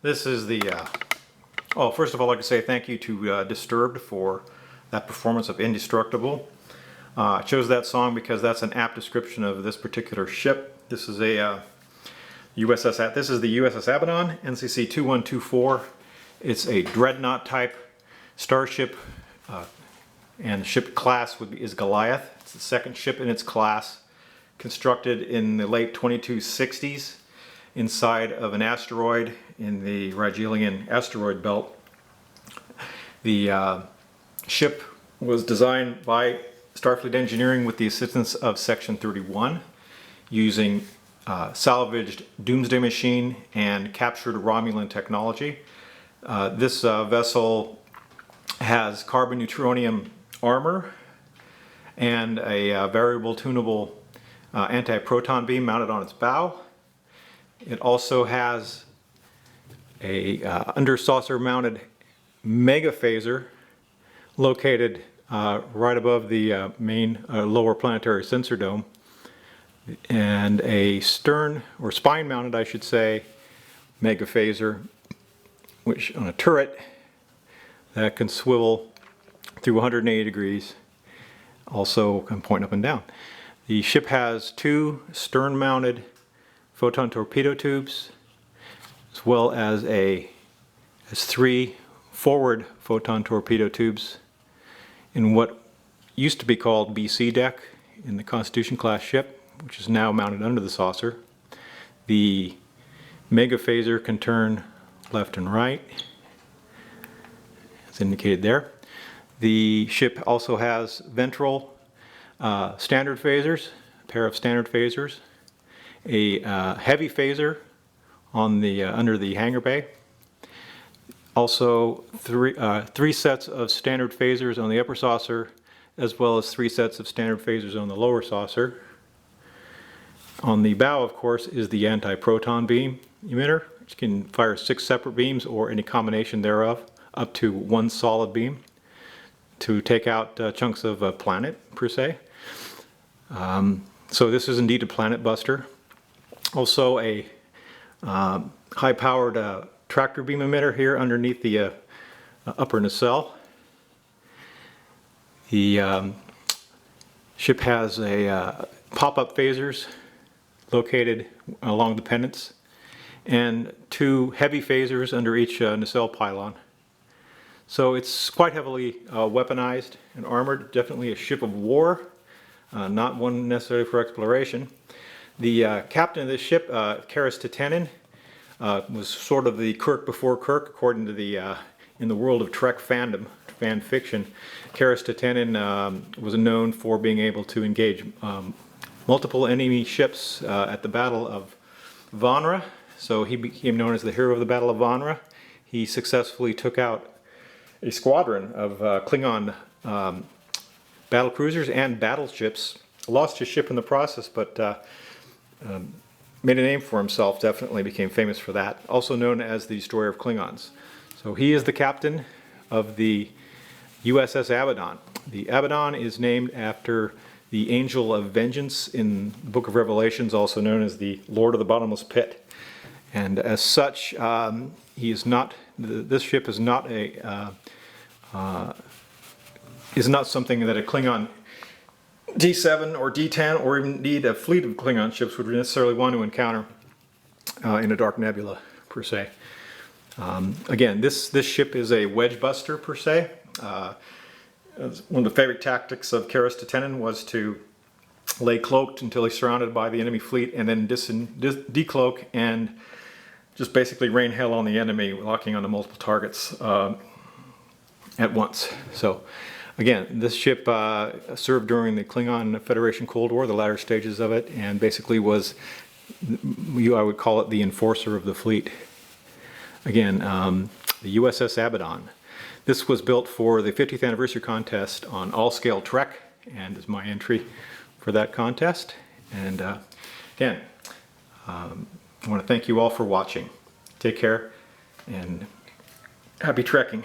This is the, oh, first of all, I'd like to say thank you to Disturbed for that performance of Indestructible. I chose that song because that's an apt description of this particular ship. This is a this is the USS Abaddon, NCC 2124. It's a Dreadnought type starship, and the ship class is Goliath. It's the second ship in its class, constructed in the late 2260s inside of an asteroid in the Rigellian asteroid belt. The ship was designed by Starfleet Engineering with the assistance of Section 31, using salvaged Doomsday Machine and captured Romulan technology. This vessel has carbon-neutronium armor and a variable tunable anti-proton beam mounted on its bow. It also has a under-saucer mounted mega phaser located right above the main lower planetary sensor dome, and a stern, or spine mounted I should say, mega phaser, which on a turret that can swivel through 180 degrees, also can point up and down. The ship has two stern mounted photon torpedo tubes, as well as three forward photon torpedo tubes in what used to be called BC deck in the Constitution class ship, which is now mounted under the saucer. The mega phaser can turn left and right, as indicated there. The ship also has ventral standard phasers, a pair of standard phasers, a heavy phaser on the under the hangar bay. Also three sets of standard phasers on the upper saucer, as well as three sets of standard phasers on the lower saucer. On the bow, of course, is the anti-proton beam emitter, which can fire 6 separate beams or any combination thereof, up to one solid beam, to take out chunks of a planet, per se. So this is indeed a planet buster. Also a high-powered tractor beam emitter here underneath the upper nacelle. The ship has a pop-up phasers located along the pennants, and 2 heavy phasers under each nacelle pylon. So it's quite heavily weaponized and armored, definitely a ship of war, not one necessarily for exploration. The captain of this ship, Karis Tatenen, was sort of the Kirk before Kirk, according to the in the world of Trek fandom, fan fiction. Karis Tatenen was known for being able to engage multiple enemy ships at the Battle of Vonra, so he became known as the hero of the Battle of Vonra. He successfully took out a squadron of Klingon battle cruisers and battleships. Lost his ship in the process, but made a name for himself, definitely became famous for that. Also known as the destroyer of Klingons. So he is the captain of the USS Abaddon. The Abaddon is named after the angel of vengeance in the book of Revelations, also known as the Lord of the Bottomless Pit. And as such, he is not, this ship is not something that a Klingon D7 or D10 or indeed a fleet of Klingon ships would necessarily want to encounter in a dark nebula, per se. Again, this ship is a wedge buster, per se. One of the favorite tactics of Karis Tatenen was to lay cloaked until he's surrounded by the enemy fleet, and then decloak and just basically rain hell on the enemy, locking onto multiple targets at once. So again, this ship served during the Klingon Federation Cold War, the latter stages of it, and basically was, I would call it the enforcer of the fleet. Again, the USS Abaddon. This was built for the 50th anniversary contest on all-scale Trek, and is my entry for that contest. And again, I want to thank you all for watching. Take care, and happy trekking.